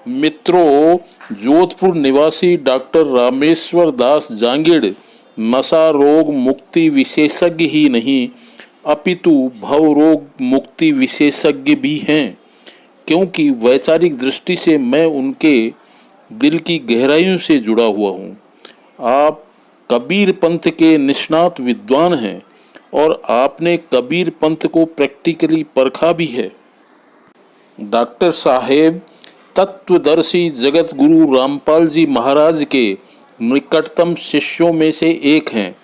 मित्रों, जोधपुर निवासी डॉक्टर रामेश्वर दास जांगिड़ नशा रोग मुक्ति विशेषज्ञ ही नहीं अपितु भव रोग मुक्ति विशेषज्ञ भी हैं, क्योंकि वैचारिक दृष्टि से मैं उनके दिल की गहराइयों से जुड़ा हुआ हूँ। आप कबीर पंथ के निष्णात विद्वान हैं और आपने कबीर पंथ को प्रैक्टिकली परखा भी है। डॉक्टर साहेब तत्वदर्शी जगत गुरु रामपाल जी महाराज के निकटतम शिष्यों में से एक हैं।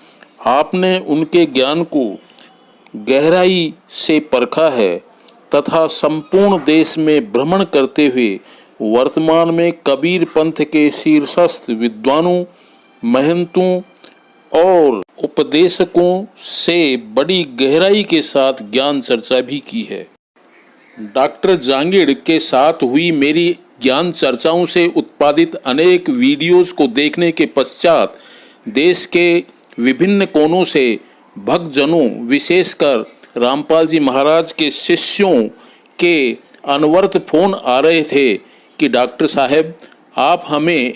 आपने उनके ज्ञान को गहराई से परखा है तथा संपूर्ण देश में भ्रमण करते हुए वर्तमान में कबीर पंथ के शीर्षस्थ विद्वानों, महंतों और उपदेशकों से बड़ी गहराई के साथ ज्ञान चर्चा भी की है। डॉक्टर जांगिड़ के साथ हुई मेरी ज्ञान चर्चाओं से उत्पादित अनेक वीडियोस को देखने के पश्चात देश के विभिन्न कोनों से भक्तजनों, विशेषकर रामपाल जी महाराज के शिष्यों के अनवरत फोन आ रहे थे कि डॉक्टर साहब, आप हमें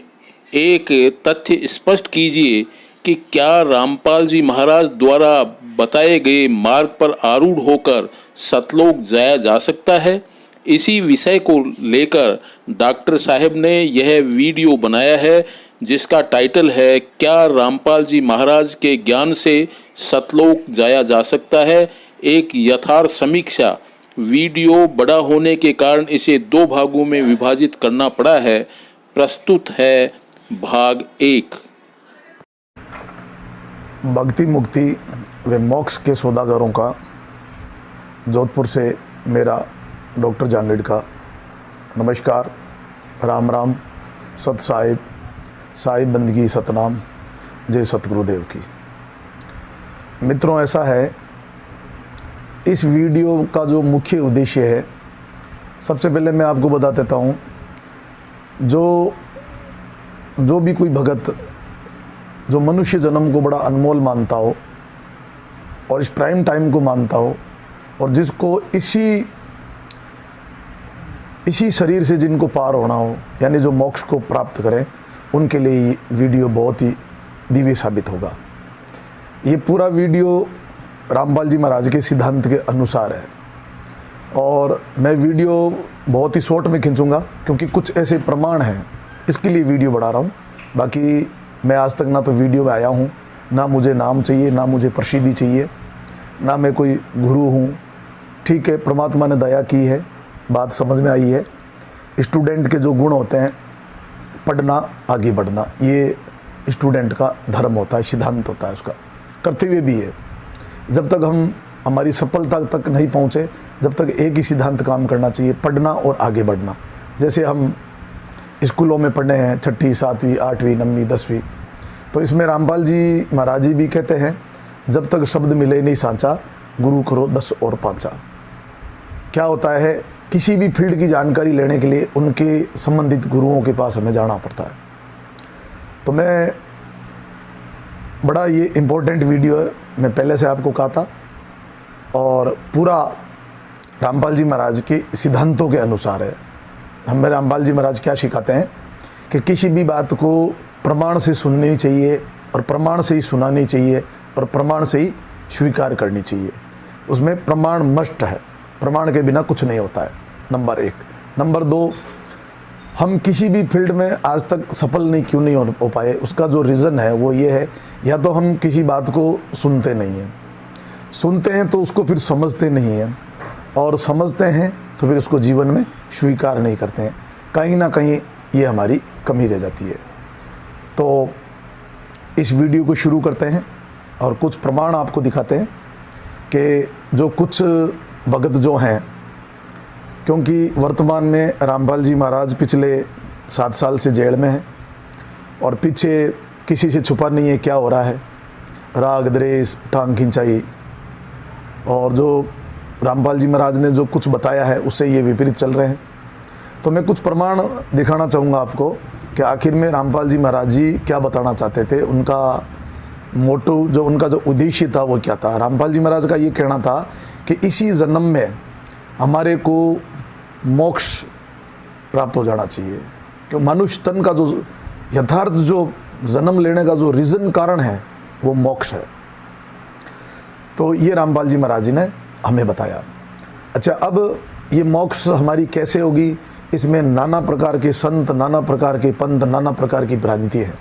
एक तथ्य स्पष्ट कीजिए कि क्या रामपाल जी महाराज द्वारा बताए गए मार्ग पर आरूढ़ होकर सतलोक जाया जा सकता है। इसी विषय को लेकर डॉक्टर साहब ने यह वीडियो बनाया है, जिसका टाइटल है क्या रामपाल जी महाराज के ज्ञान से सतलोक जाया जा सकता है, एक यथार्थ समीक्षा। वीडियो बड़ा होने के कारण इसे 2 भागों में विभाजित करना पड़ा है। प्रस्तुत है भाग 1। भक्ति मुक्ति व मोक्ष के सौदागरों का जोधपुर से मेरा डॉक्टर जांगिड़ का नमस्कार। राम राम, सत साहिब, साहिब बंदगी सतनाम, जय सतगुरुदेव की। मित्रों, ऐसा है, इस वीडियो का जो मुख्य उद्देश्य है, सबसे पहले मैं आपको बता देता हूँ, जो भी कोई भगत जो मनुष्य जन्म को बड़ा अनमोल मानता हो और इस प्राइम टाइम को मानता हो और जिसको इसी शरीर से जिनको पार होना हो, यानी जो मोक्ष को प्राप्त करें, उनके लिए ये वीडियो बहुत ही दिव्य साबित होगा। ये पूरा वीडियो रामपाल जी महाराज के सिद्धांत के अनुसार है और मैं वीडियो बहुत ही शॉर्ट में खींचूंगा क्योंकि कुछ ऐसे प्रमाण हैं, इसके लिए वीडियो बढ़ा रहा हूँ। बाकी मैं आज तक ना तो वीडियो में आया हूँ, ना मुझे नाम चाहिए, ना मुझे प्रसिद्धि चाहिए, ना मैं कोई गुरु हूँ। ठीक है, परमात्मा ने दया की है, बात समझ में आई है। स्टूडेंट के जो गुण होते हैं, पढ़ना, आगे बढ़ना, ये स्टूडेंट का धर्म होता है, सिद्धांत होता है, उसका कर्तव्य भी है। जब तक हम हमारी सफलता तक नहीं पहुँचे, जब तक एक ही सिद्धांत काम करना चाहिए, पढ़ना और आगे बढ़ना। जैसे हम स्कूलों में पढ़े हैं, 6वीं, 7वीं, 8वीं, 9वीं, 10वीं, तो इसमें रामपाल जी महाराज जी भी कहते हैं, जब तक शब्द मिले नहीं सांचा, गुरु करो 10 और 5। क्या होता है, किसी भी फील्ड की जानकारी लेने के लिए उनके संबंधित गुरुओं के पास हमें जाना पड़ता है। तो मैं बड़ा ये इम्पोर्टेंट वीडियो है, मैं पहले से आपको कहा था, और पूरा रामपाल जी महाराज के सिद्धांतों के अनुसार है। हमें रामपाल जी महाराज क्या सिखाते हैं कि किसी भी बात को प्रमाण से सुननी चाहिए और प्रमाण से ही सुनानी चाहिए और प्रमाण से ही स्वीकार करनी चाहिए। उसमें प्रमाण मस्ट है, प्रमाण के बिना कुछ नहीं होता है, नंबर 1। नंबर 2, हम किसी भी फील्ड में आज तक सफल क्यों नहीं हो पाए, उसका जो रीज़न है वो ये है, या तो हम किसी बात को सुनते नहीं हैं, सुनते हैं तो उसको फिर समझते नहीं हैं, और समझते हैं तो फिर उसको जीवन में स्वीकार नहीं करते हैं। कहीं ना कहीं ये हमारी कमी रह जाती है। तो इस वीडियो को शुरू करते हैं और कुछ प्रमाण आपको दिखाते हैं कि जो कुछ भगत जो हैं, क्योंकि वर्तमान में रामपाल जी महाराज पिछले 7 साल से जेल में हैं और पीछे किसी से छुपा नहीं है क्या हो रहा है, राग द्वेष, टांग खिंचाई, और जो रामपाल जी महाराज ने जो कुछ बताया है उससे ये विपरीत चल रहे हैं। तो मैं कुछ प्रमाण दिखाना चाहूँगा आपको कि आखिर में रामपाल जी महाराज जी क्या बताना चाहते थे, उनका मोटो, जो उनका जो उद्देश्य था वो क्या था। रामपाल जी महाराज का ये कहना था कि इसी जन्म में हमारे को मोक्ष प्राप्त हो जाना चाहिए। क्यों मनुष्य तन का जो यथार्थ जो जन्म लेने का जो रीज़न कारण है वो मोक्ष है। तो ये रामपाल जी महाराज जी ने हमें बताया। अच्छा, अब ये मोक्ष हमारी कैसे होगी, इसमें नाना प्रकार के संत, नाना प्रकार के पंथ, नाना प्रकार की भ्रांति है।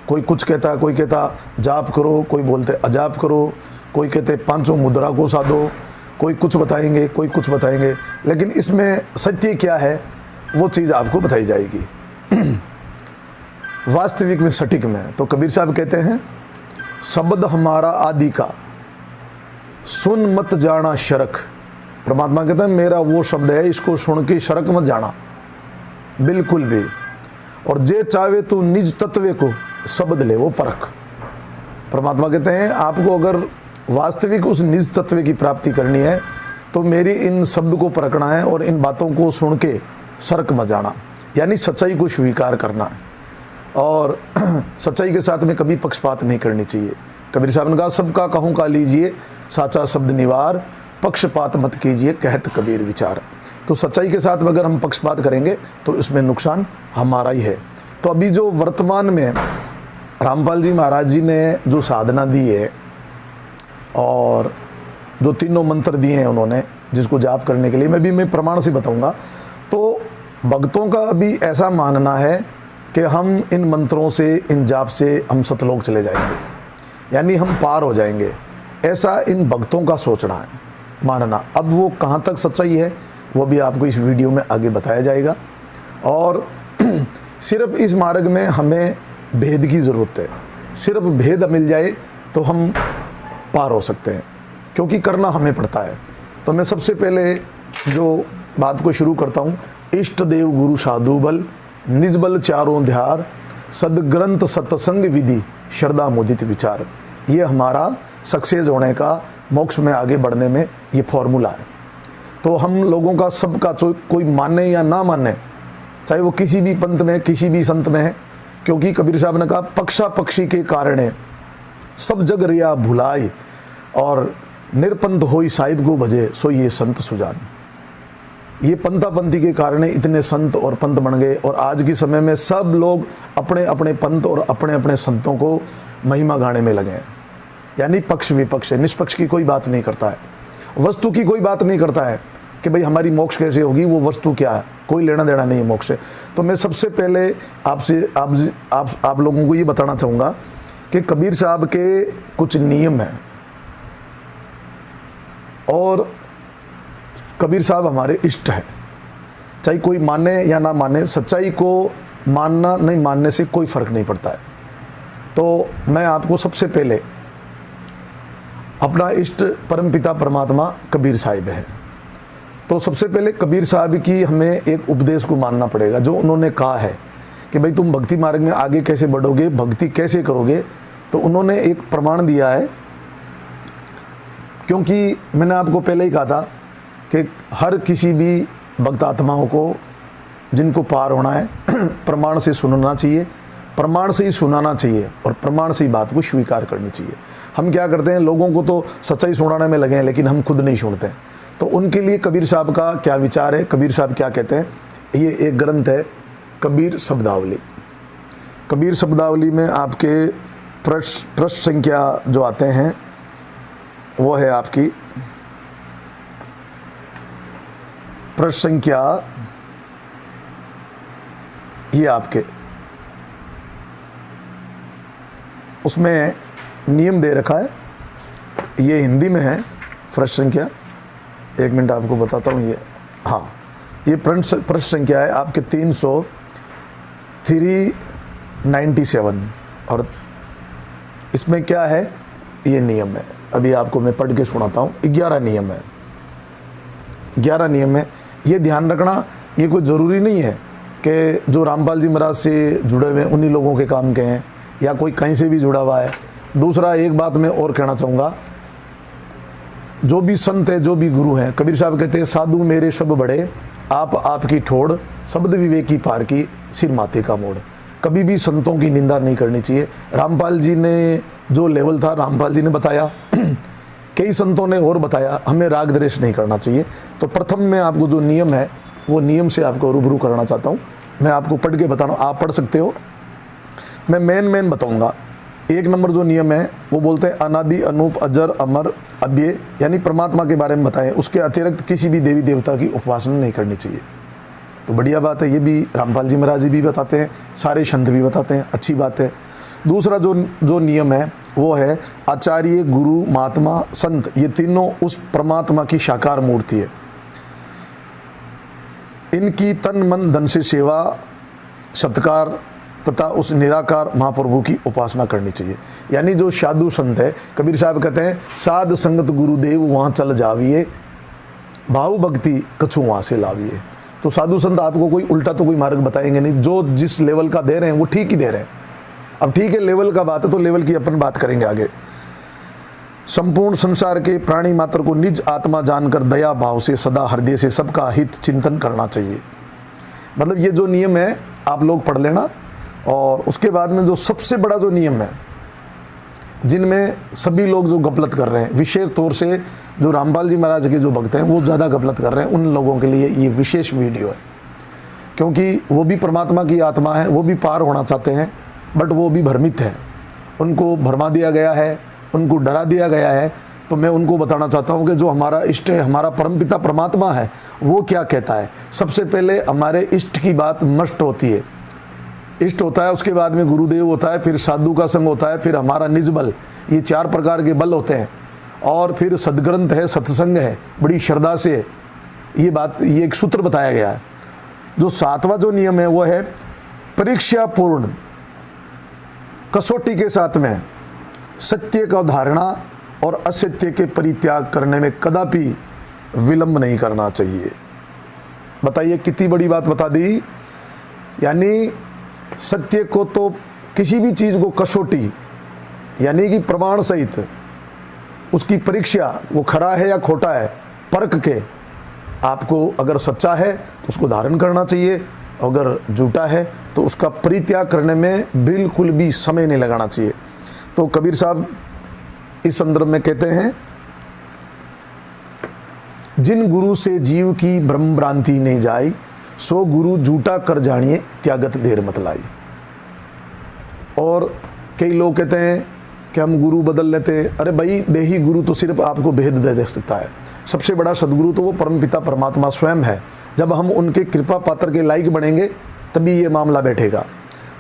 कोई कुछ कहता है, कोई कहता जाप करो, कोई बोलते अजाप करो, कोई कहते पांचों मुद्रा को साधो, कोई कुछ बताएंगे, कोई कुछ बताएंगे। लेकिन इसमें सत्य क्या है वो चीज़ आपको बताई जाएगी वास्तविक में, सटीक में। तो कबीर साहब कहते हैं, शब्द हमारा आदि का सुन मत जाना शरक। परमात्मा कहते हैं मेरा वो शब्द है, इसको सुन के शरक मत जाना बिल्कुल भी। और जे चाहे तू निज तत्व को शब्द ले वो परख। परमात्मा कहते हैं आपको अगर वास्तविक उस निज तत्व की प्राप्ति करनी है तो मेरी इन शब्द को परखना है और इन बातों को सुन के शरक मत जाना, यानी सच्चाई को स्वीकार करना है। और सच्चाई के साथ में कभी पक्षपात नहीं करनी चाहिए। कबीर साहब ने कहा सबका कहूँ का लीजिए साचा शब्द निवार, पक्षपात मत कीजिए कहत कबीर विचार। तो सच्चाई के साथ में अगर हम पक्षपात करेंगे तो इसमें नुकसान हमारा ही है। तो अभी जो वर्तमान में रामपाल जी महाराज जी ने जो साधना दी है और जो तीनों मंत्र दिए हैं उन्होंने, जिसको जाप करने के लिए मैं प्रमाण से बताऊंगा। तो भक्तों का अभी ऐसा मानना है कि हम इन मंत्रों से, इन जाप से हम सतलोक चले जाएंगे, यानी हम पार हो जाएंगे, ऐसा इन भक्तों का सोचना है, मानना। अब वो कहाँ तक सच्चाई है वो भी आपको इस वीडियो में आगे बताया जाएगा। और सिर्फ इस मार्ग में हमें भेद की ज़रूरत है। सिर्फ भेद मिल जाए तो हम पार हो सकते हैं, क्योंकि करना हमें पड़ता है। तो मैं सबसे पहले जो बात को शुरू करता हूँ, इष्ट देव गुरु साधु बल, निज बल चारों ध्यार, सदग्रंथ सत्संग विधि, श्रद्धा मुदित विचार। ये हमारा सक्सेस होने का, मोक्ष में आगे बढ़ने में ये फॉर्मूला है। तो हम लोगों का सबका, कोई माने या ना माने, चाहे वो किसी भी पंथ में, किसी भी संत में है, क्योंकि कबीर साहब ने कहा पक्षा पक्षी के कारण सब जग रिया भुलाई, और निरपंथ होई साहिब को भजे सो ये संत सुजान। ये पंथापंथी के कारण इतने संत और पंथ बन गए, और आज के समय में सब लोग अपने अपने पंथ और अपने अपने संतों को महिमा गाने में लगे हैं। यानी पक्ष विपक्ष है, निष्पक्ष की कोई बात नहीं करता है, वस्तु की कोई बात नहीं करता है कि भाई हमारी मोक्ष कैसे होगी, वो वस्तु क्या है, कोई लेना देना नहीं है मोक्ष से। तो मैं सबसे पहले आपसे आप लोगों को ये बताना चाहूँगा कि कबीर साहब के कुछ नियम हैं, और कबीर साहब हमारे इष्ट है। चाहे कोई माने या ना माने, सच्चाई को मानना नहीं मानने से कोई फ़र्क नहीं पड़ता है। तो मैं आपको सबसे पहले अपना इष्ट परमपिता परमात्मा कबीर साहिब है, तो सबसे पहले कबीर साहब की हमें एक उपदेश को मानना पड़ेगा, जो उन्होंने कहा है कि भाई तुम भक्ति मार्ग में आगे कैसे बढ़ोगे, भक्ति कैसे करोगे। तो उन्होंने एक प्रमाण दिया है, क्योंकि मैंने आपको पहले ही कहा था कि हर किसी भी भक्त आत्माओं को जिनको पार होना है प्रमाण से सुनना चाहिए, प्रमाण से ही सुनाना चाहिए, और प्रमाण से ही बात को स्वीकार करनी चाहिए। हम क्या करते हैं, लोगों को तो सच्चाई सुनाने में लगे हैं, लेकिन हम खुद नहीं सुनते। तो उनके लिए कबीर साहब का क्या विचार है, कबीर साहब क्या कहते हैं, ये एक ग्रंथ है कबीर शब्दावली। कबीर शब्दावली में आपके पृष्ठ संख्या जो आते हैं वो है आपकी पृष्ठ संख्या, ये आपके उसमें नियम दे रखा है, ये हिंदी में है पृष्ठ संख्या। एक मिनट आपको बताता हूँ। ये हाँ, ये पृष्ठ संख्या है आपके 397, और इसमें क्या है, ये नियम है। अभी आपको मैं पढ़ के सुनाता हूँ। 11 नियम है, 11 नियम है। ये ध्यान रखना, ये कोई ज़रूरी नहीं है कि जो रामपाल जी महाराज से जुड़े हुए उन्हीं लोगों के काम के हैं, या कोई कहीं से भी जुड़ा हुआ है। दूसरा एक बात मैं और कहना चाहूँगा, जो भी संत है, जो भी गुरु हैं, कबीर साहब कहते हैं साधु मेरे सब बड़े, आप आपकी ठोड़, शब्द विवेक की पार की, सिर माथे का मोड़। कभी भी संतों की निंदा नहीं करनी चाहिए। रामपाल जी ने जो लेवल था, रामपाल जी ने बताया, कई संतों ने और बताया, हमें राग द्वेष नहीं करना चाहिए। तो प्रथम में आपको जो नियम है वो नियम से आपको रूबरू कराना चाहता हूँ। मैं आपको पढ़ के बता रहा हूँ, आप पढ़ सकते हो। मैं मेन बताऊँगा। 1 नंबर जो नियम है वो बोलते हैं अनादि अनूप अजर अमर अव्यय, यानी परमात्मा के बारे में बताएं, उसके अतिरिक्त किसी भी देवी देवता की उपासना नहीं करनी चाहिए। तो बढ़िया बात है, ये भी रामपाल जी महाराज जी भी बताते हैं, सारे संत भी बताते हैं, अच्छी बात है। दूसरा जो नियम है वो है आचार्य गुरु महात्मा संत, ये तीनों उस परमात्मा की साकार मूर्ति है। इनकी तन मन धन से सेवा सत्कार तथा उस निराकार महाप्रभु की उपासना करनी चाहिए। यानी जो साधु संत है, कबीर साहब कहते हैं साध संगत गुरुदेव वहाँ चल जाविए, भाव भक्ति कछु वहाँ से लाविए। तो साधु संत आपको कोई उल्टा तो कोई मार्ग बताएंगे नहीं, जो जिस लेवल का दे रहे हैं वो ठीक ही दे रहे हैं। अब ठीक है, लेवल का बात है तो लेवल की अपन बात करेंगे आगे। संपूर्ण संसार के प्राणी मात्र को निज आत्मा जानकर दया भाव से सदा हृदय से सबका हित चिंतन करना चाहिए। मतलब ये जो नियम है आप लोग पढ़ लेना। और उसके बाद में जो सबसे बड़ा जो नियम है, जिनमें सभी लोग जो गफलत कर रहे हैं, विशेष तौर से जो रामपाल जी महाराज के जो भक्त हैं वो ज़्यादा गफलत कर रहे हैं, उन लोगों के लिए ये विशेष वीडियो है। क्योंकि वो भी परमात्मा की आत्मा है, वो भी पार होना चाहते हैं, बट वो भी भ्रमित हैं। उनको भरमा दिया गया है, उनको डरा दिया गया है। तो मैं उनको बताना चाहता हूँ कि जो हमारा इष्ट है, हमारा परमपिता परमात्मा है, वो क्या कहता है। सबसे पहले हमारे इष्ट की बात मस्ट होती है, इष्ट होता है, उसके बाद में गुरुदेव होता है, फिर साधु का संग होता है, फिर हमारा निज बल, ये 4 प्रकार के बल होते हैं। और फिर सदग्रंथ है, सत्संग है, बड़ी श्रद्धा से ये बात, ये एक सूत्र बताया गया है। जो 7वां जो नियम है वो है परीक्षा पूर्ण कसौटी के साथ में सत्य का धारणा और असत्य के परित्याग करने में कदापि विलंब नहीं करना चाहिए। बताइए कितनी बड़ी बात बता दी। यानी सत्य को तो किसी भी चीज़ को कसौटी यानी कि प्रमाण सहित उसकी परीक्षा, वो खरा है या खोटा है, परख के आपको अगर सच्चा है तो उसको धारण करना चाहिए, अगर झूठा है तो उसका परित्याग करने में बिल्कुल भी समय नहीं लगाना चाहिए। तो कबीर साहब इस संदर्भ में कहते हैं, जिन गुरु से जीव की ब्रह्म भ्रांति नहीं जाई, सो गुरु झूठा कर जानिए त्यागत देर मत लाई। और कई लोग कहते हैं कि हम गुरु बदल लेते हैं। अरे भाई, देही गुरु तो सिर्फ आपको भेद दे सकता है। सबसे बड़ा सदगुरु तो वो परमपिता परमात्मा स्वयं है। जब हम उनके कृपा पात्र के लायक बनेंगे तभी ये मामला बैठेगा।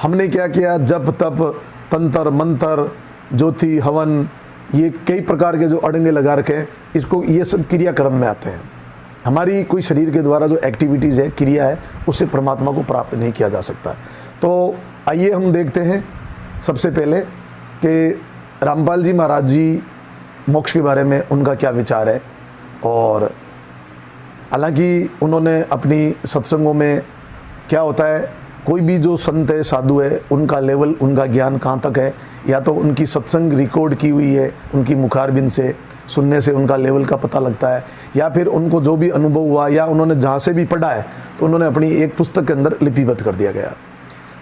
हमने क्या किया, जप तप तंत्र मंत्र ज्योति हवन, ये कई प्रकार के जो अड़ंगे लगा रखे हैं, इसको ये सब क्रियाक्रम में आते हैं। हमारी कोई शरीर के द्वारा जो एक्टिविटीज़ है, क्रिया है, उससे परमात्मा को प्राप्त नहीं किया जा सकता। तो आइए हम देखते हैं सबसे पहले कि रामपाल जी महाराज जी मोक्ष के बारे में उनका क्या विचार है। और हालांकि उन्होंने अपनी सत्संगों में क्या होता है, कोई भी जो संत है साधु है, उनका लेवल, उनका ज्ञान कहाँ तक है, या तो उनकी सत्संग रिकॉर्ड की हुई है, उनकी मुखारबिंद से सुनने से उनका लेवल का पता लगता है, या फिर उनको जो भी अनुभव हुआ या उन्होंने जहाँ से भी पढ़ा है तो उन्होंने अपनी एक पुस्तक के अंदर लिपिबद्ध कर दिया गया।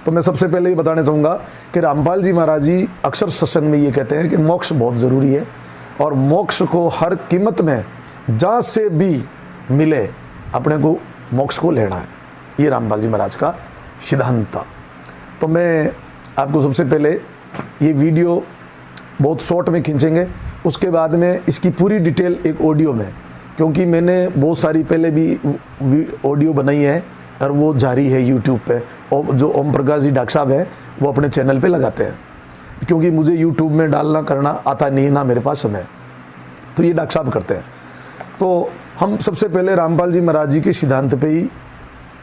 तो मैं सबसे पहले ये बताना चाहूँगा कि रामपाल जी महाराज जी अक्सर सत्संग में ये कहते हैं कि मोक्ष बहुत ज़रूरी है और मोक्ष को हर कीमत में जहाँ से भी मिले अपने को मोक्ष को लेना है। ये रामपाल जी महाराज का सिद्धांत था। तो मैं आपको सबसे पहले ये वीडियो बहुत शॉर्ट में खींचेंगे, उसके बाद में इसकी पूरी डिटेल एक ऑडियो में, क्योंकि मैंने बहुत सारी पहले भी ऑडियो बनाई है और वो जारी है यूट्यूब पे। और जो ओम प्रकाश जी डॉक्टर साहब हैं वो अपने चैनल पे लगाते हैं, क्योंकि मुझे यूट्यूब में डालना करना आता नहीं, ना मेरे पास समय, तो ये डॉक्टर साहब करते हैं। तो हम सबसे पहले रामपाल जी महाराज जी के सिद्धांत पे ही,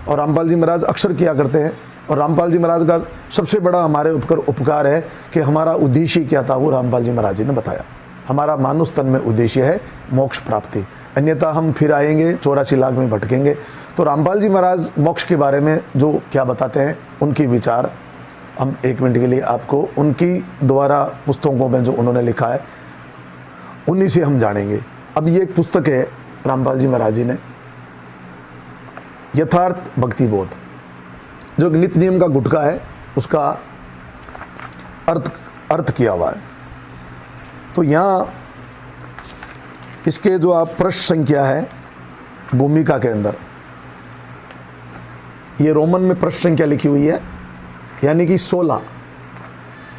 और रामपाल जी महाराज अक्सर किया करते हैं, और रामपाल जी महाराज का सबसे बड़ा हमारे उपकार है कि हमारा उद्देश्य क्या था वो रामपाल जी महाराज जी ने बताया। हमारा मानुष तन में उद्देश्य है मोक्ष प्राप्ति, अन्यथा हम फिर आएंगे 84 लाख में भटकेंगे। तो रामपाल जी महाराज मोक्ष के बारे में जो क्या बताते हैं, उनके विचार हम 1 मिनट के लिए आपको उनकी द्वारा पुस्तकों में जो उन्होंने लिखा है उन्हीं से हम जानेंगे। अब ये एक पुस्तक है रामपाल जी महाराज जी ने, यथार्थ भक्ति बोध, जो नित्य नियम का गुटका है उसका अर्थ किया हुआ है। तो यहाँ इसके जो आप पृष्ठ संख्या है भूमिका के अंदर, ये रोमन में पृष्ठ संख्या लिखी हुई है, यानी कि 16।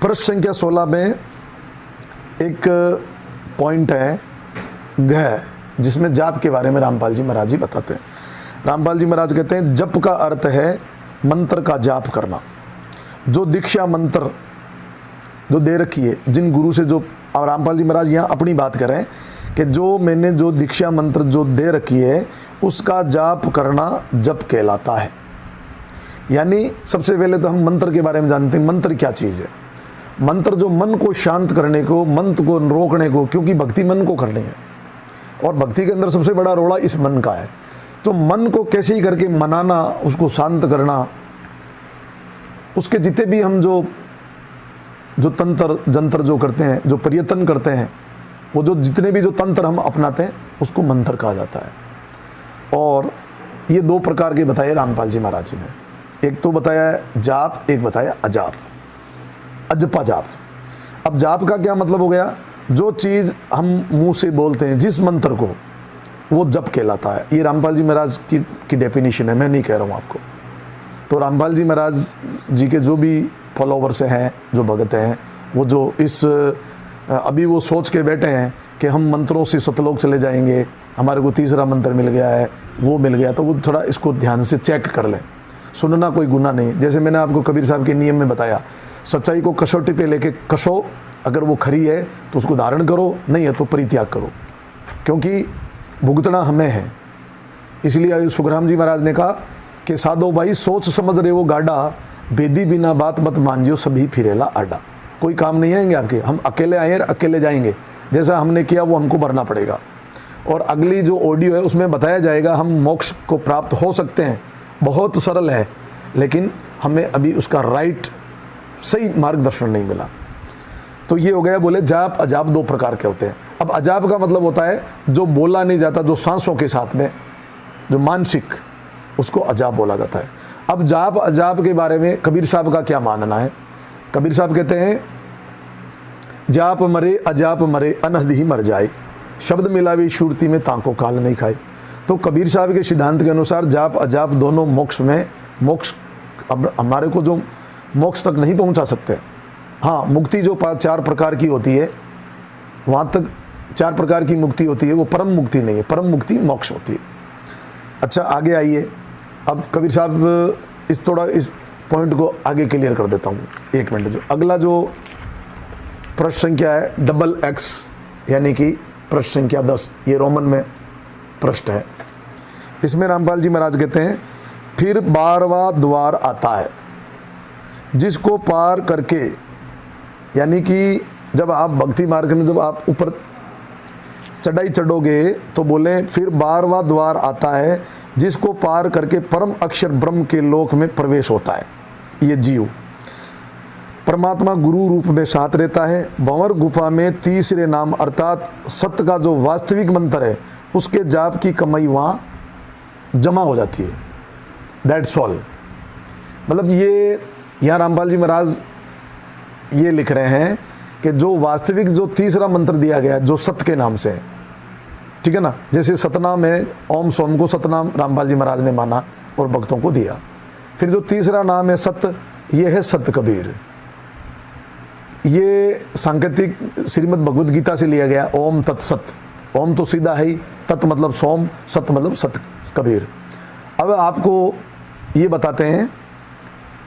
पृष्ठ संख्या 16 में एक पॉइंट है घ, जिसमें जाप के बारे में रामपाल जी महाराज जी बताते हैं। रामपाल जी महाराज कहते हैं जप का अर्थ है मंत्र का जाप करना। जो दीक्षा मंत्र जो दे रखी है जिन गुरु से, जो और रामपाल जी महाराज यहाँ अपनी बात कर रहे हैं कि जो मैंने जो दीक्षा मंत्र जो दे रखी है उसका जाप करना जप कहलाता है। यानी सबसे पहले तो हम मंत्र के बारे में जानते हैं, मंत्र क्या चीज़ है। मंत्र जो मन को शांत करने को, मन को रोकने को, क्योंकि भक्ति मन को करनी है और भक्ति के अंदर सबसे बड़ा रोड़ा इस मन का है। तो मन को कैसे ही करके मनाना, उसको शांत करना, उसके जितने भी हम जो तंत्र जंत्र जो करते हैं, जो प्रयत्न करते हैं, वो जो जितने भी जो तंत्र हम अपनाते हैं उसको मंत्र कहा जाता है। और ये 2 प्रकार के बताए रामपाल जी महाराज जी ने। एक तो बताया है जाप, एक बताया अजाप, अजपा जाप। अब जाप का क्या मतलब हो गया? जो चीज़ हम मुंह से बोलते हैं, जिस मंत्र को, वो जप कहलाता है। ये रामपाल जी महाराज की डेफिनेशन है, मैं नहीं कह रहा हूँ आपको। तो रामपाल जी महाराज जी के जो भी फॉलोवर्स हैं, जो भगत हैं, वो जो इस अभी वो सोच के बैठे हैं कि हम मंत्रों से सतलोक चले जाएंगे, हमारे को तीसरा मंत्र मिल गया है, वो मिल गया, तो वो थोड़ा इसको ध्यान से चेक कर लें। सुनना कोई गुनाह नहीं। जैसे मैंने आपको कबीर साहब के नियम में बताया, सच्चाई को कसौटी पे लेके कसो, अगर वो खरी है तो उसको धारण करो, नहीं है तो परित्याग करो, क्योंकि भुगतना हमें है। इसलिए सुखराम जी महाराज ने कहा कि साधो भाई सोच समझ रहे वो गाड़ा, बेदी बिना बात मत मांझियो सभी फिरेला आडा। कोई काम नहीं आएंगे आपके, हम अकेले आए अकेले जाएंगे। जैसा हमने किया वो हमको भरना पड़ेगा। और अगली जो ऑडियो है उसमें बताया जाएगा हम मोक्ष को प्राप्त हो सकते हैं। बहुत सरल है, लेकिन हमें अभी उसका राइट सही मार्गदर्शन नहीं मिला। तो ये हो गया, बोले जाप अजाप 2 प्रकार के होते हैं। अब अजाप का मतलब होता है जो बोला नहीं जाता, जो सांसों के साथ में, जो मानसिक, उसको अजाप बोला जाता है। अब जाप अजाप के बारे में कबीर साहब का क्या मानना है? कबीर साहब कहते हैं जाप मरे अजाप मरे अनहद ही मर जाए, शब्द मिलावी शुरती में तांको काल नहीं खाए। तो कबीर साहब के सिद्धांत के अनुसार जाप अजाप दोनों मोक्ष में, मोक्ष अब हमारे को जो मोक्ष तक नहीं पहुंचा सकते। हाँ, मुक्ति जो 4 प्रकार की होती है, वहाँ तक 4 प्रकार की मुक्ति होती है, वो परम मुक्ति नहीं है। परम मुक्ति मोक्ष होती है। अच्छा, आगे आइए। अब कबीर साहब थोड़ा इस पॉइंट को आगे क्लियर कर देता हूँ, 1 मिनट। जो अगला जो पृष्ठ संख्या है XX, यानी कि पृष्ठ संख्या 10, ये रोमन में पृष्ठ है। इसमें रामपाल जी महाराज कहते हैं फिर 12वां द्वार आता है जिसको पार करके, यानी कि जब आप भक्ति मार्ग में जब आप ऊपर चढ़ाई चढ़ोगे तो बोले फिर 12वां द्वार आता है जिसको पार करके परम अक्षर ब्रह्म के लोक में प्रवेश होता है। ये जीव परमात्मा गुरु रूप में साथ रहता है। भंवर गुफा में तीसरे नाम अर्थात सत्य का जो वास्तविक मंत्र है उसके जाप की कमाई वहाँ जमा हो जाती है। That's all. मतलब ये यहाँ रामपाल जी महाराज ये लिख रहे हैं कि जो वास्तविक जो तीसरा मंत्र दिया गया जो सत्य के नाम से है, ठीक है ना। जैसे सतनाम है, ओम सोम को सतनाम रामपाल जी महाराज ने माना और भक्तों को दिया। फिर जो तीसरा नाम है सत्य, ये है सत्य कबीर। ये सांकेतिक श्रीमद् भगवद गीता से लिया गया ओम तत्सत। ओम तो सीधा है ही, तत् मतलब सोम, सत्य मतलब सत्य कबीर। अब आपको ये बताते हैं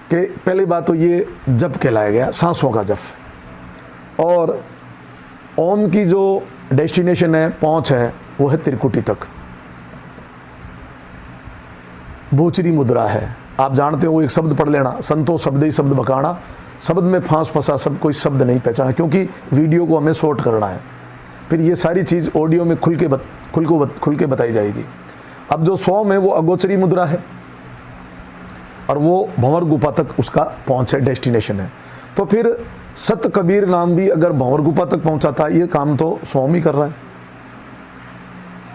कि पहली बात तो ये जप कहलाया गया, सांसों का जप। और ओम की जो डेस्टिनेशन है, पहुंच है, वो है त्रिकुटी तक। भूचरी मुद्रा है, आप जानते हो। वो एक शब्द पढ़ लेना, संतो शब्द ही शब्द बकाना। शब्द में फांस फंसा, सब कोई शब्द नहीं पहचाना, क्योंकि वीडियो को हमें शॉर्ट करना है। फिर ये सारी चीज़ ऑडियो में खुल के बताई जाएगी। अब जो सोम है वो अगोचरी मुद्रा है और वो भंवर गुफा तक उसका पहुंच है, डेस्टिनेशन है। तो फिर सत कबीर नाम भी अगर भंवर गुफा तक पहुंचाता, ये काम तो सोम ही कर रहा है।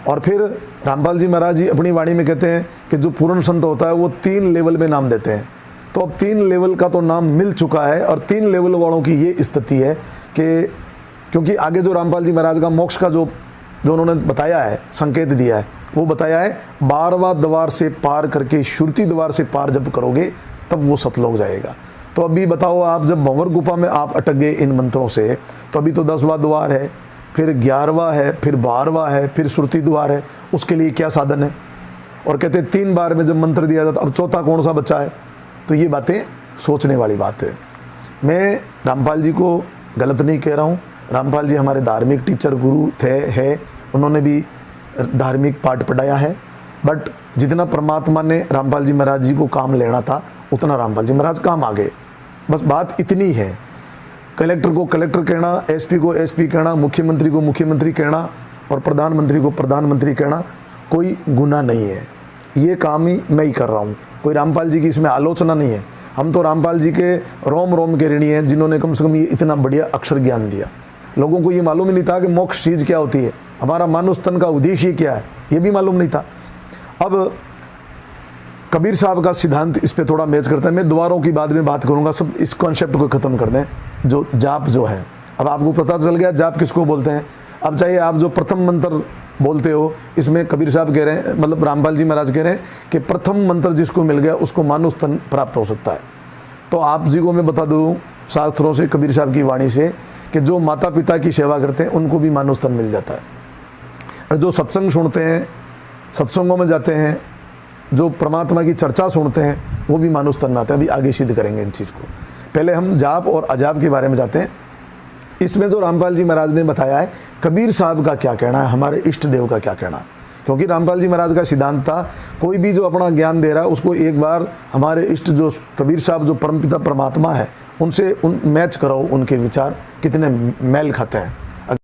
और फिर रामपाल जी महाराज जी अपनी वाणी में कहते हैं कि जो पूर्ण संत होता है वो 3 लेवल में नाम देते हैं। तो अब 3 लेवल का तो नाम मिल चुका है और 3 लेवल वालों की ये स्थिति है कि क्योंकि आगे जो रामपाल जी महाराज का मोक्ष का जो उन्होंने बताया है, संकेत दिया है, वो बताया है 12वां द्वार से पार करके श्रुति द्वार से पार जब करोगे तब वो सतलोक जाएगा। तो अभी बताओ, आप जब भंवर गुफा में आप अटक गए इन मंत्रों से, तो अभी तो 10वां द्वार है, फिर 11वां है, फिर 12वां है, फिर श्रुति द्वार है, उसके लिए क्या साधन है? और कहते हैं 3 बार में जब मंत्र दिया जाता, अब चौथा कौन सा बच्चा है? तो ये बातें सोचने वाली बात है। मैं रामपाल जी को गलत नहीं कह रहा हूँ, रामपाल जी हमारे धार्मिक टीचर गुरु थे, है, उन्होंने भी धार्मिक पाठ पढ़ाया है, बट जितना परमात्मा ने रामपाल जी महाराज जी को काम लेना था उतना रामपाल जी महाराज काम आ गए। बस बात इतनी है। कलेक्टर को कलेक्टर कहना, एसपी को एसपी कहना, मुख्यमंत्री को मुख्यमंत्री कहना और प्रधानमंत्री को प्रधानमंत्री कहना कोई गुनाह नहीं है। ये काम ही मैं ही कर रहा हूँ, कोई रामपाल जी की इसमें आलोचना नहीं है। हम तो रामपाल जी के रोम रोम के ऋणी हैं, जिन्होंने कम से कम ये इतना बढ़िया अक्षर ज्ञान दिया। लोगों को ये मालूम ही नहीं था कि मोक्ष चीज़ क्या होती है, हमारा मानुष तन का उद्देश्य क्या है, ये भी मालूम नहीं था। अब कबीर साहब का सिद्धांत इस पे थोड़ा मैच करता है। मैं द्वारों की बाद में बात करूंगा, सब इस कॉन्सेप्ट को ख़त्म कर दें। जो जाप जो है, अब आपको पता चल गया जाप किसको बोलते हैं। अब चाहे आप जो प्रथम मंत्र बोलते हो, इसमें कबीर साहब कह रहे हैं, मतलब रामपाल जी महाराज कह रहे हैं कि प्रथम मंत्र जिसको मिल गया उसको मानुष तन प्राप्त हो सकता है। तो आप जी को मैं बता दूँ शास्त्रों से, कबीर साहब की वाणी से, कि जो माता पिता की सेवा करते हैं उनको भी मानुष तन मिल जाता है। और जो सत्संग सुनते हैं, सत्संगों में जाते हैं, जो परमात्मा की चर्चा सुनते हैं, वो भी मानुष तन में आते हैं। अभी आगे सिद्ध करेंगे इन चीज़ को। पहले हम जाप और अजाप के बारे में जाते हैं। इसमें जो रामपाल जी महाराज ने बताया है, कबीर साहब का क्या कहना है, हमारे इष्ट देव का क्या कहना है। क्योंकि रामपाल जी महाराज का सिद्धांत था, कोई भी जो अपना ज्ञान दे रहा है उसको एक बार हमारे इष्ट जो कबीर साहब जो परमपिता परमात्मा है उनसे मैच कराओ, उनके विचार कितने मेल खाते हैं।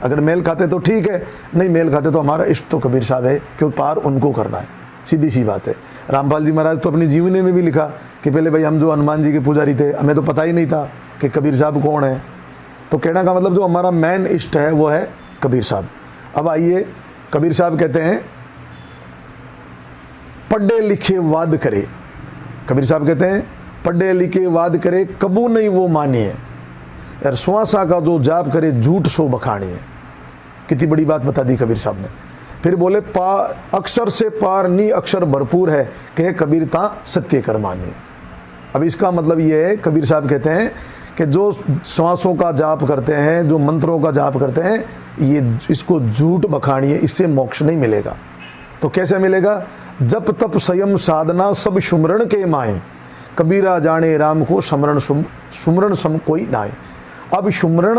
अगर मेल खाते तो ठीक है, नहीं मेल खाते तो हमारा इष्ट तो कबीर साहब है, क्योंकि पार उनको करना है, सीधी सी बात है। रामपाल जी महाराज तो अपनी जीवनी में भी लिखा कि पहले भाई हम जो हनुमान जी के पुजारी थे, हमें तो पता ही नहीं था कि कबीर साहब कौन है। तो कहने का मतलब जो हमारा मेन इष्ट है वो है कबीर साहब। अब आइए, कबीर साहब कहते हैं पढ़े लिखे वाद करे। कबीर साहब कहते हैं पढ़े लिखे वाद करे, कबू नहीं वो मानिए, यार श्वासा का जो जाप करे झूठ सो बखानी है। कितनी बड़ी बात बता दी कबीर साहब ने। फिर बोले अक्षर से पार नी अक्षर भरपूर है, कहे कबीर ता सत्य कर मानिए। अब इसका मतलब ये है, कबीर साहब कहते हैं कि जो श्वासों का जाप करते हैं, जो मंत्रों का जाप करते हैं, ये इसको झूठ बखानिए, इससे मोक्ष नहीं मिलेगा। तो कैसे मिलेगा? जप तप संयम साधना सब सुमरण के माए, कबीरा जाने राम को सुमरण सम कोई नाए। अब सुमरण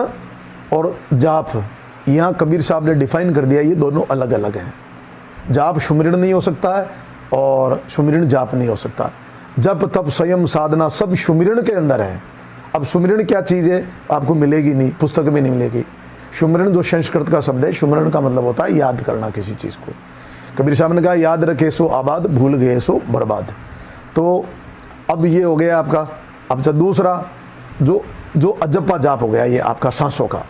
और जाप यहाँ कबीर साहब ने डिफाइन कर दिया, ये दोनों अलग अलग हैं। जाप सुमरण नहीं हो सकता है और सुमिरण जाप नहीं हो सकता। जप तप संयम साधना सब सुमिरण के अंदर है। अब सुमिरण क्या चीज़ है आपको मिलेगी नहीं, पुस्तक में नहीं मिलेगी। सुमिरण जो संस्कृत का शब्द है, सुमिरण का मतलब होता है याद करना किसी चीज़ को। कबीर साहब ने कहा याद रखे सो आबाद, भूल गए सो बर्बाद। तो अब ये हो गया आपका। अब दूसरा जो अजप्पा जाप हो गया, ये आपका सांसों का।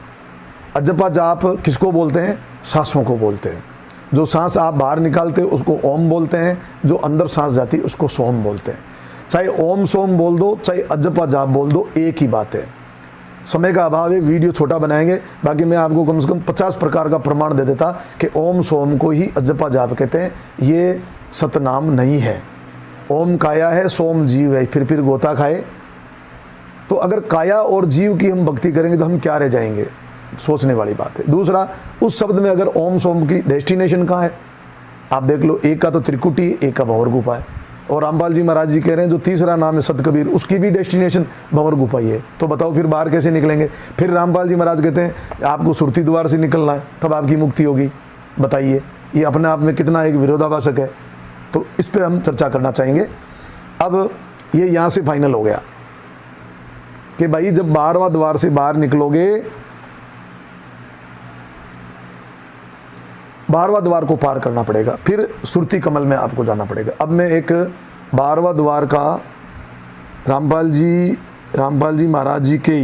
अजप्पा जाप किसको बोलते हैं? सांसों को बोलते हैं। जो सांस आप बाहर निकालते हैं उसको ओम बोलते हैं, जो अंदर सांस जाती है उसको सोम बोलते हैं। चाहे ओम सोम बोल दो, चाहे अजप्पा जाप बोल दो, एक ही बात है। समय का अभाव है, वीडियो छोटा बनाएंगे, बाकी मैं आपको कम से कम 50 प्रकार का प्रमाण दे देता कि ओम सोम को ही अजप्पा जाप कहते हैं। ये सतनाम नहीं है। ओम काया है, सोम जीव है, फिर गोता खाए। तो अगर काया और जीव की हम भक्ति करेंगे तो हम क्या रह जाएंगे? सोचने वाली बात है। दूसरा, उस शब्द में अगर ओम सोम की डेस्टिनेशन कहाँ है आप देख लो। एक का तो त्रिकुटी, एक का भंवर गुफा है। और रामपाल जी महाराज जी कह रहे हैं जो तीसरा नाम है सत कबीर, उसकी भी डेस्टिनेशन भंवर गुफा ही है। तो बताओ फिर बाहर कैसे निकलेंगे? फिर रामपाल जी महाराज कहते हैं आपको सुरती द्वार से निकलना है, तब आपकी मुक्ति होगी। बताइए, ये अपने आप में कितना एक विरोधाभासक है। तो इस पर हम चर्चा करना चाहेंगे। अब ये यहाँ से फाइनल हो गया कि भाई जब 12वां द्वार से बाहर निकलोगे, 12वां द्वार को पार करना पड़ेगा, फिर सुरती कमल में आपको जाना पड़ेगा। अब मैं एक 12वां द्वार का रामपाल जी महाराज जी के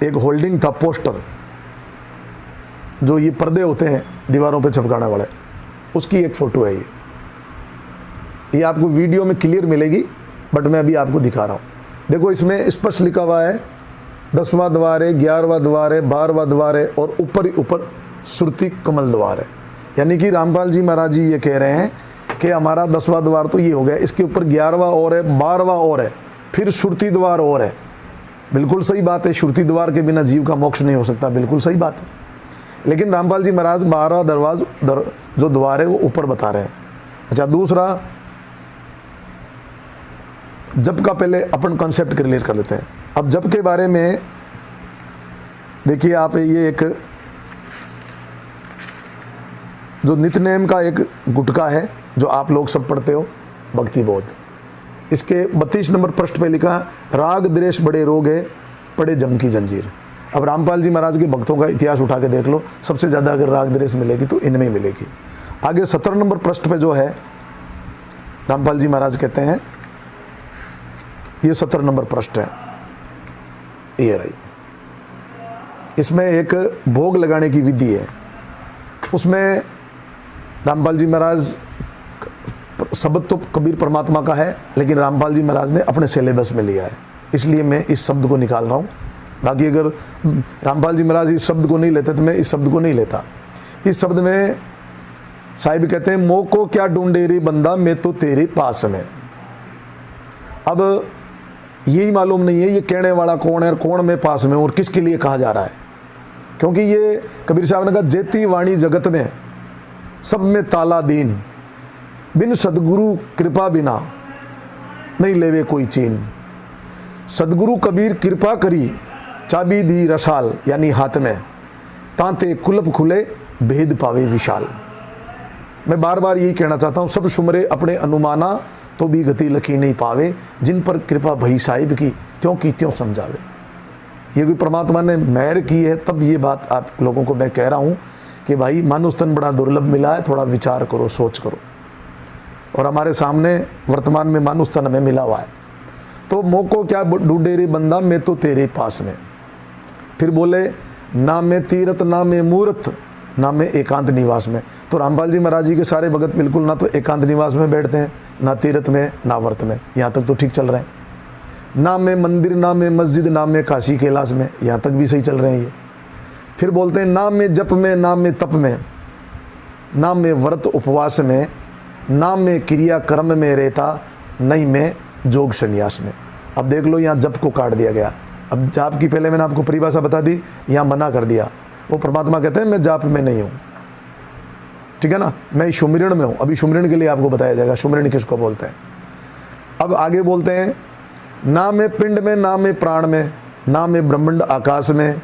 एक होल्डिंग था, पोस्टर, जो ये पर्दे होते हैं दीवारों पे चिपकाने वाले, उसकी एक फ़ोटो है। ये आपको वीडियो में क्लियर मिलेगी, बट मैं अभी आपको दिखा रहा हूँ। देखो, इसमें स्पष्ट लिखा हुआ है 10वां द्वार है, 11वां द्वार है, 12वां द्वार है और ऊपर ही ऊपर सुरती कमल द्वार है। यानी कि रामपाल जी महाराज जी ये कह रहे हैं कि हमारा 10वां द्वार तो ये हो गया, इसके ऊपर 11वां और है, 12वां और है, फिर श्रुति द्वार और है। बिल्कुल सही बात है, श्रुति द्वार के बिना जीव का मोक्ष नहीं हो सकता, बिल्कुल सही बात है। लेकिन रामपाल जी महाराज 12 जो द्वार है वो ऊपर बता रहे हैं। अच्छा, दूसरा जप का पहले अपन कॉन्सेप्ट क्लियर कर लेते हैं। अब जप के बारे में देखिए आप, ये एक जो नित्यनेम का एक गुटका है जो आप लोग सब पढ़ते हो, भक्ति बोध, इसके 32 नंबर पृष्ठ पे लिखा राग द्वेष बड़े रोग है पड़े जम की जंजीर। अब रामपाल जी महाराज के भक्तों का इतिहास उठा के देख लो, सबसे ज़्यादा अगर राग द्वेष मिलेगी तो इनमें मिलेगी। आगे 17 नंबर पृष्ठ पे जो है रामपाल जी महाराज कहते हैं, ये 17 नंबर पृष्ठ है, ये रही, इसमें एक भोग लगाने की विधि है। उसमें रामपाल जी महाराज, शब्द तो कबीर परमात्मा का है, लेकिन रामपाल जी महाराज ने अपने सिलेबस में लिया है, इसलिए मैं इस शब्द को निकाल रहा हूँ। बाकी अगर रामपाल जी महाराज इस शब्द को नहीं लेते तो मैं इस शब्द को नहीं लेता। इस शब्द में साहिब कहते हैं, मोह को क्या ढूंढे रे बंदा, मैं तो तेरे पास में। अब यही मालूम नहीं है ये कहने वाला कौन है और कौन में पास में और किसके लिए कहा जा रहा है, क्योंकि ये कबीर साहब ने कहा, जेती वाणी जगत में सब में ताला दीन, बिन सदगुरु कृपा बिना नहीं लेवे कोई चीन। सदगुरु कबीर कृपा करी चाबी दी रसाल, यानी हाथ में, तांते कुलप खुले भेद पावे विशाल। मैं बार बार यही कहना चाहता हूँ, सब सुमरे अपने अनुमाना तो भी गति लखी नहीं पावे, जिन पर कृपा भई साहिब की त्यों की त्यों समझावे। ये कोई परमात्मा ने मेहर की है, तब ये बात आप लोगों को मैं कह रहा हूँ कि भाई मानुष तन बड़ा दुर्लभ मिला है, थोड़ा विचार करो, सोच करो। और हमारे सामने वर्तमान में मानुष तन हमें मिला हुआ है। तो मोह को क्या ढूंढे रे बंदा, मैं तो तेरे पास में। फिर बोले, ना मैं तीरथ ना मैं मूर्त ना मैं एकांत निवास में। तो रामपाल जी महाराज जी के सारे भगत बिल्कुल ना तो एकांत निवास में बैठते हैं, ना तीर्थ में ना व्रत में, यहाँ तक तो ठीक चल रहे हैं। ना मैं मंदिर ना मैं मस्जिद ना मैं काशी कैलाश में, यहाँ तक भी सही चल रहे हैं ये। फिर बोलते हैं, ना मैं जप में ना मैं तप में ना मैं व्रत उपवास में, ना मैं क्रिया कर्म में रहता, नहीं मैं जोग संन्यास में। अब देख लो, यहाँ जप को काट दिया गया। अब जाप की पहले मैंने आपको परिभाषा बता दी, यहाँ मना कर दिया। वो परमात्मा कहते हैं मैं जाप में नहीं हूँ, ठीक है ना, मैं सुमिरण में हूँ। अभी सुमिरण के लिए आपको बताया जाएगा सुमिरण किसको बोलते हैं। अब आगे बोलते हैं, ना मैं पिंड में ना मैं प्राण में, ना मैं ब्रह्मांड आकाश में,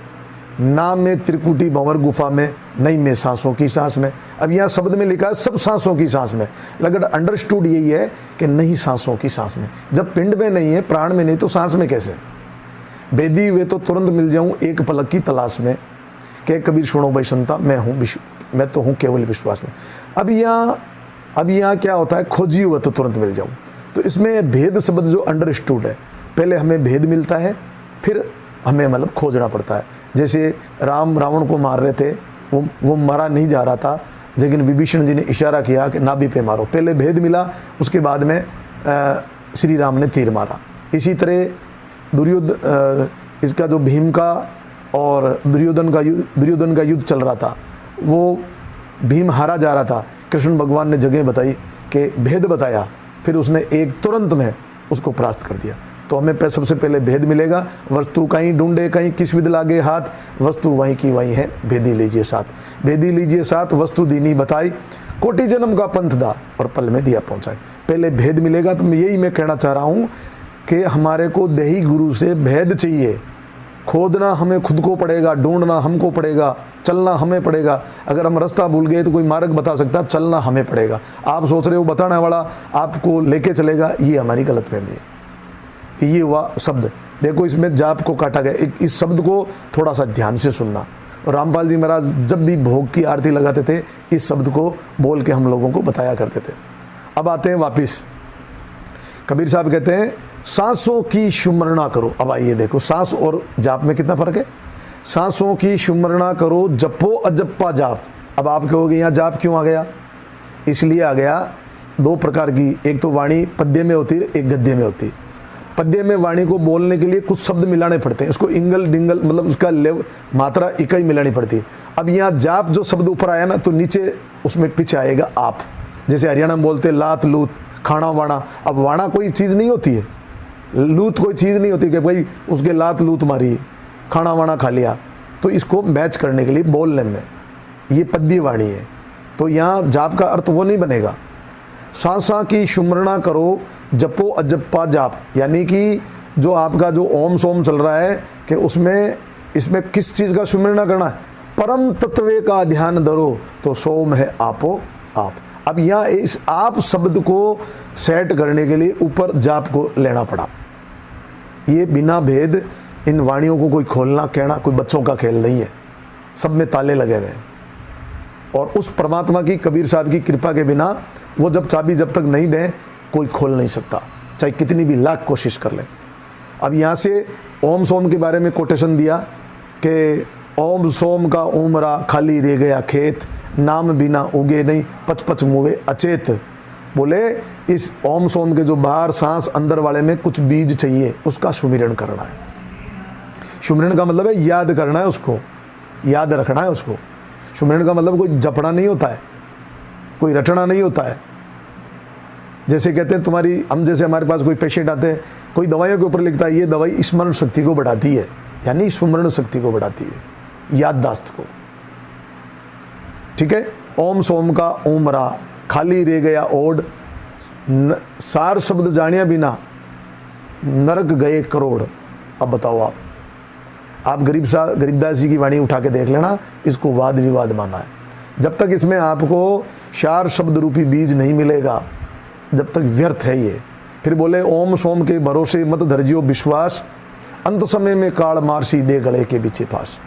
ना मैं त्रिकुटी भंवर गुफा में, नहीं मैं सांसों की सांस में। अब यहाँ शब्द में लिखा है सब सांसों की सांस में, लगभग अंडरस्टूड यही है कि नहीं सांसों की सांस में। जब पिंड में नहीं है, प्राण में नहीं, तो सांस में कैसे? बेदी हुए तो तुरंत मिल जाऊं एक पलक की तलाश में, के कबीर सुनो भाई संता, मैं तो हूँ केवल विश्वास में। अब यहाँ क्या होता है, खोजी हुआ तो तुरंत मिल जाऊं। तो इसमें भेद शब्द जो अंडरस्टूड है, पहले हमें भेद मिलता है, फिर हमें मतलब खोजना पड़ता है। जैसे राम रावण को मार रहे थे, वो मारा नहीं जा रहा था, लेकिन विभीषण जी ने इशारा किया कि नाभि पे मारो। पहले भेद मिला, उसके बाद में श्री राम ने तीर मारा। इसी तरह इसका जो भीम का और दुर्योधन का युद्ध चल रहा था, वो भीम हारा जा रहा था, कृष्ण भगवान ने जगह बताई कि भेद बताया, फिर उसने एक तुरंत में उसको परास्त कर दिया। तो हमें सबसे पहले भेद मिलेगा। वस्तु कहीं ढूंढे कहीं किस विध लागे हाथ, वस्तु वहीं की वहीं है, भेदी लीजिए साथ। भेदी लीजिए साथ, वस्तु दीनी बताई, कोटि जन्म का पंथ दा और पल में दिया पहुंचाए। पहले भेद मिलेगा। तो मैं कहना चाह रहा हूँ कि हमारे को देही गुरु से भेद चाहिए। खोदना हमें खुद को पड़ेगा, ढूंढना हमको पड़ेगा, चलना हमें पड़ेगा। अगर हम रास्ता भूल गए तो कोई मार्ग बता सकता, चलना हमें पड़ेगा। आप सोच रहे हो बताने वाला आपको लेके चलेगा, ये हमारी गलतफहमी है। ये हुआ शब्द। देखो इसमें जाप को काटा गया। इस शब्द को थोड़ा सा ध्यान से सुनना। और रामपाल जी महाराज जब भी भोग की आरती लगाते थे, इस शब्द को बोल के हम लोगों को बताया करते थे। अब आते हैं वापिस, कबीर साहब कहते हैं सांसों की सुमरना करो। अब आइए देखो, सांस और जाप में कितना फर्क है। सांसों की सुमरना करो, जपो अजप्पा जाप। अब आप कहोगे यहाँ जाप क्यों आ गया? इसलिए आ गया, दो प्रकार की, एक तो वाणी पद्य में होती है, एक गद्य में होती है। पद्य में वाणी को बोलने के लिए कुछ शब्द मिलाने पड़ते हैं, इसको इंगल डिंगल मतलब उसका लेव मात्रा इकाई मिलानी पड़ती है। अब यहाँ जाप जो शब्द ऊपर आया ना, तो नीचे उसमें पीछे आएगा आप। जैसे हरियाणा में बोलते लात लूत खाना वाणा। अब वाणा कोई चीज़ नहीं होती है, लूत कोई चीज़ नहीं होती कि भाई उसके लात लूत मारी, खाना वाणा खा लिया। तो इसको मैच करने के लिए बोलने में ये पद्य वाणी है। तो यहाँ जाप का अर्थ वो नहीं बनेगा। सांसा की सुमरना करो जपो अजप्पा जाप, यानी कि जो आपका जो ओम सोम चल रहा है कि इसमें किस चीज़ का सुमरना करना है, परम तत्वे का ध्यान धरो तो सोम है आपो आप। अब यहाँ इस आप शब्द को सेट करने के लिए ऊपर जाप को लेना पड़ा। ये बिना भेद इन वाणियों को कोई खोलना कहना कोई बच्चों का खेल नहीं है, सब में ताले लगे हुए हैं। और उस परमात्मा की कबीर साहब की कृपा के बिना वो चाबी जब तक नहीं दें कोई खोल नहीं सकता, चाहे कितनी भी लाख कोशिश कर ले। अब यहाँ से ओम सोम के बारे में कोटेशन दिया कि ओम सोम का उमरा खाली रह गया खेत, नाम बिना उगे नहीं पच पच मुवे अचेत। बोले इस ओम सोम के जो बाहर सांस अंदर वाले में कुछ बीज चाहिए, उसका सुमिरन करना है। सुमिरन का मतलब है याद करना है, उसको याद रखना है उसको। सुमिरन का मतलब कोई जपना नहीं होता है, कोई रटना नहीं होता है। जैसे कहते हैं हम जैसे हमारे पास कोई पेशेंट आते हैं, कोई दवाइयों के ऊपर लिखता है ये दवाई स्मरण शक्ति को बढ़ाती है, यानी सुमरण शक्ति को बढ़ाती है, याददाश्त को। ठीक है। ओम सोम का उमरा खाली रह गया ओड, सार शब्द जानिया बिना नरक गए करोड़। अब बताओ आप गरीबदास जी की वाणी उठा के देख लेना, इसको वाद विवाद माना है। जब तक इसमें आपको चार शब्द रूपी बीज नहीं मिलेगा, जब तक व्यर्थ है ये। फिर बोले ओम सोम के भरोसे मत धरजियो विश्वास, अंत समय में काल मारसी दे गले के पीछे पास।